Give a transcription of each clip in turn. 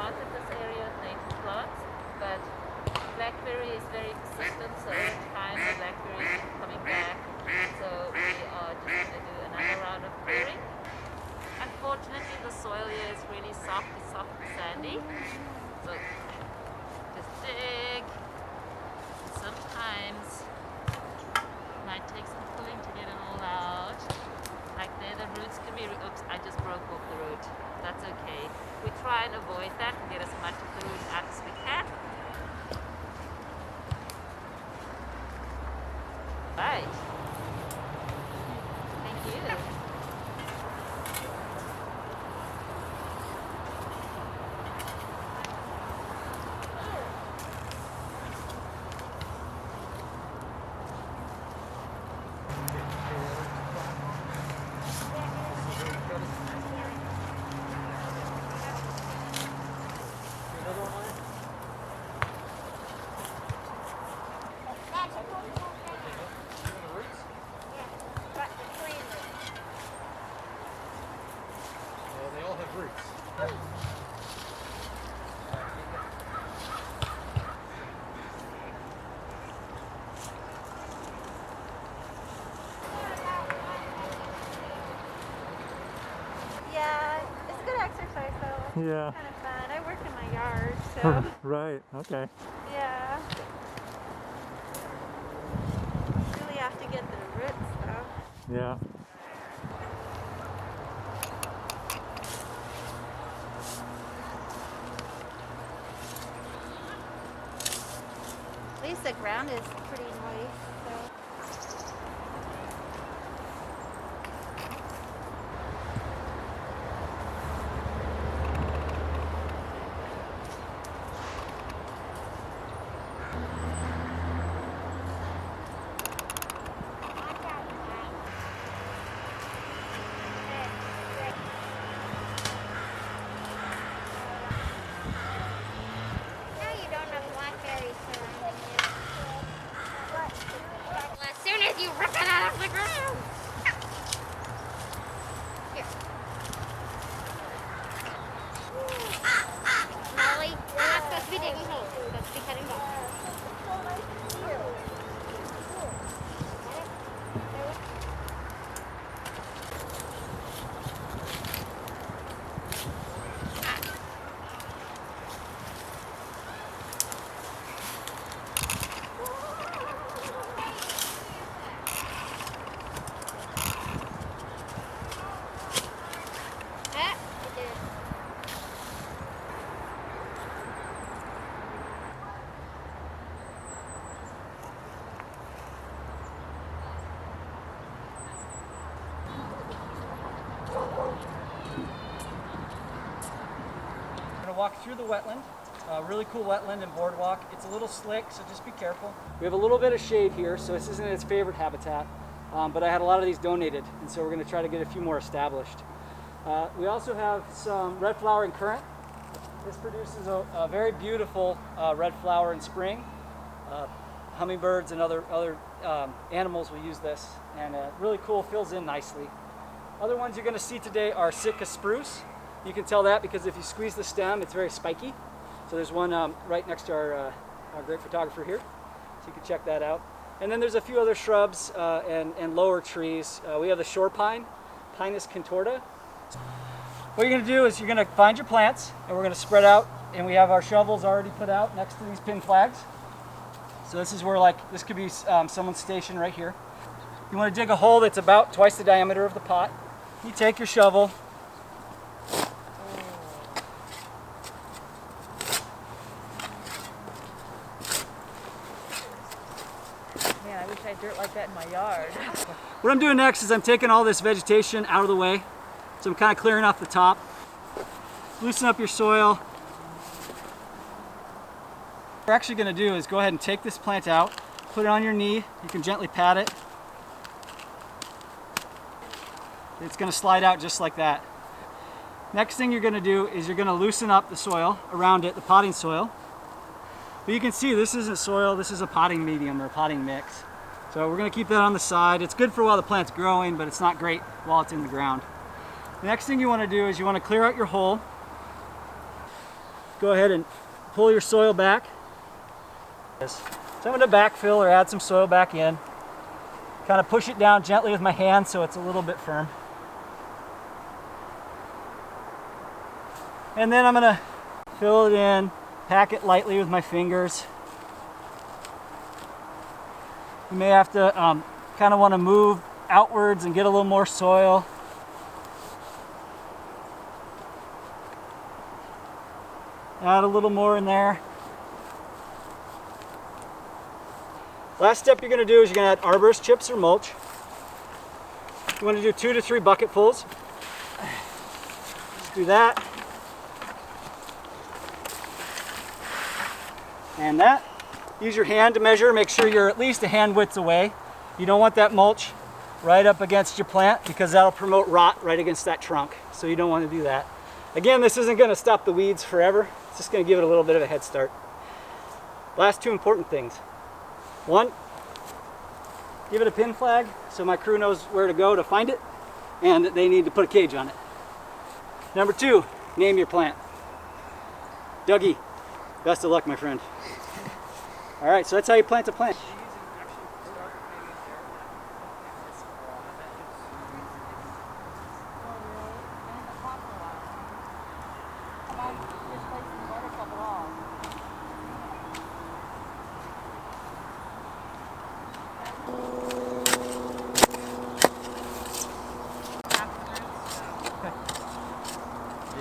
planted this area with native plants, but blackberry is very persistent, so over time the blackberries keep coming back. So we are just going to do another round of clearing. Unfortunately, the soil here is really soft and sandy. So just dig. Sometimes it might take some pulling to get it all out. Like there, the roots can be, oops, I just broke off the root. That's okay. We try and avoid that and get as much of the root out as we can. Right. Thank you. Yeah, it's good exercise though. Yeah. It's kind of fun. I work in my yard, so. Right, okay. Yeah. Really have to get the roots though. Yeah. At least the ground is pretty moist, so. As soon as you rip it out of the ground. Here. Molly, we're not supposed to be digging holes. We're supposed to be cutting bark. We're going to walk through the wetland, really cool wetland and boardwalk. It's a little slick, so just be careful. We have a little bit of shade here, so this isn't its favorite habitat, but I had a lot of these donated, and so we're going to try to get a few more established. We also have some red flowering currant. This produces a very beautiful red flower in spring. Hummingbirds and other animals will use this, and really cool, fills in nicely. Other ones you're going to see today are Sitka spruce. You can tell that because if you squeeze the stem, it's very spiky. So there's one right next to our great photographer here, so you can check that out. And then there's a few other shrubs and lower trees. We have the shore pine, Pinus contorta. What you're going to do is you're going to find your plants, and we're going to spread out, and we have our shovels already put out next to these pin flags. So this is where, like, this could be someone's station right here. You want to dig a hole that's about twice the diameter of the pot. You take your shovel. Man, I wish I had dirt like that in my yard. What I'm doing next is I'm taking all this vegetation out of the way. So I'm kind of clearing off the top. Loosen up your soil. What we're actually going to do is go ahead and take this plant out, put it on your knee. You can gently pat it. It's going to slide out just like that. Next thing you're going to do is you're going to loosen up the soil around it, the potting soil. But you can see this isn't soil, this is a potting medium or a potting mix. So we're going to keep that on the side. It's good for while the plant's growing, but it's not great while it's in the ground. The next thing you want to do is you want to clear out your hole. go ahead and pull your soil back. So I'm going to backfill or add some soil back in. Kind of push it down gently with my hand so it's a little bit firm. And then I'm going to fill it in, pack it lightly with my fingers. You may have to kind of want to move outwards and get a little more soil. Add a little more in there. Last step you're going to do is you're going to add arborist chips or mulch. You want to do 2 to 3 bucketfuls. Just do that. And that. Use your hand to measure. Make sure you're at least a hand width away. You don't want that mulch right up against your plant because that'll promote rot right against that trunk. So you don't want to do that. Again, this isn't going to stop the weeds forever. It's just going to give it a little bit of a head start. Last 2 important things. 1, give it a pin flag so my crew knows where to go to find it and that they need to put a cage on it. Number 2, name your plant. Dougie, best of luck, my friend. All right, so that's how you plant a plant.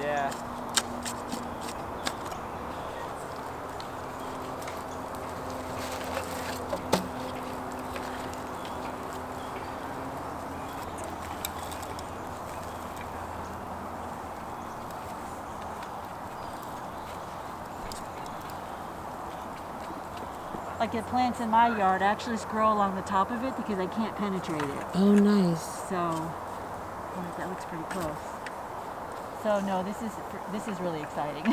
Yeah. Like the plants in my yard actually just grow along the top of it because I can't penetrate it. Oh, nice. So, that looks pretty close. So no, this is really exciting.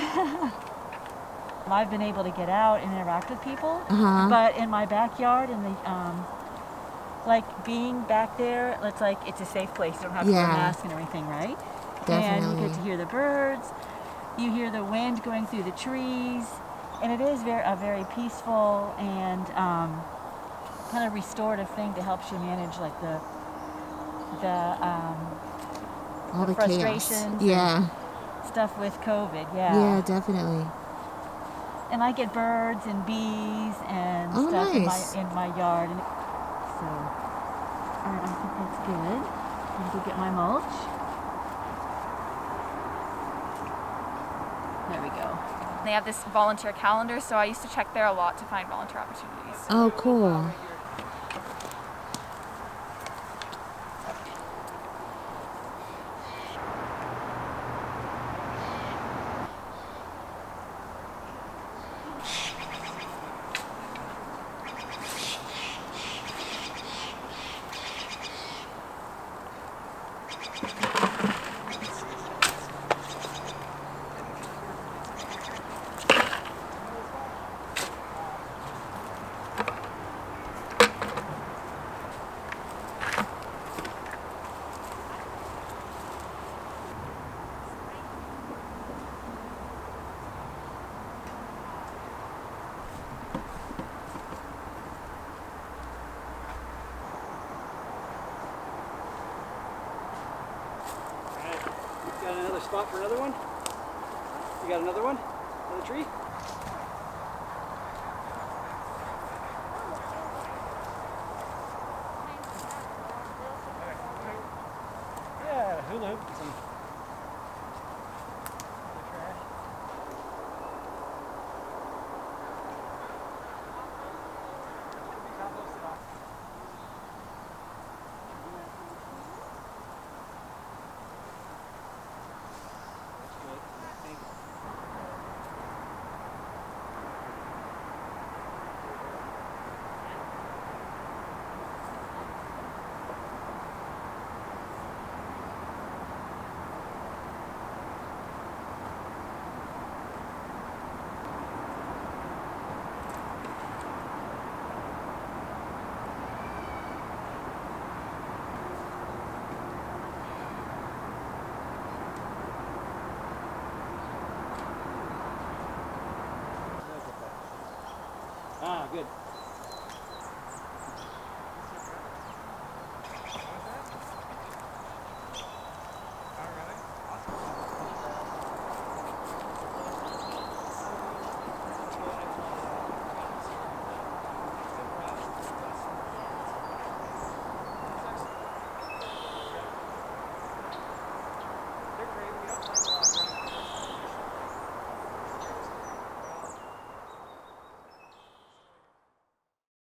I've been able to get out and interact with people, but in my backyard, in the like being back there, it's a safe place. You don't have to wear a mask and everything, right? Definitely. And you get to hear the birds. You hear the wind going through the trees. And it is a very peaceful and kind of restorative thing that helps you manage like all the frustrations, yeah, stuff with COVID. Yeah, definitely. And I get birds and bees and stuff nice. in my yard. So, all right, I think that's good. I'm gonna go get my mulch. There we go. They have this volunteer calendar, so I used to check there a lot to find volunteer opportunities. Oh, cool. Got another spot for another one? You got another one? Another tree? Yeah, hula hoop and some trash. Composted off. good.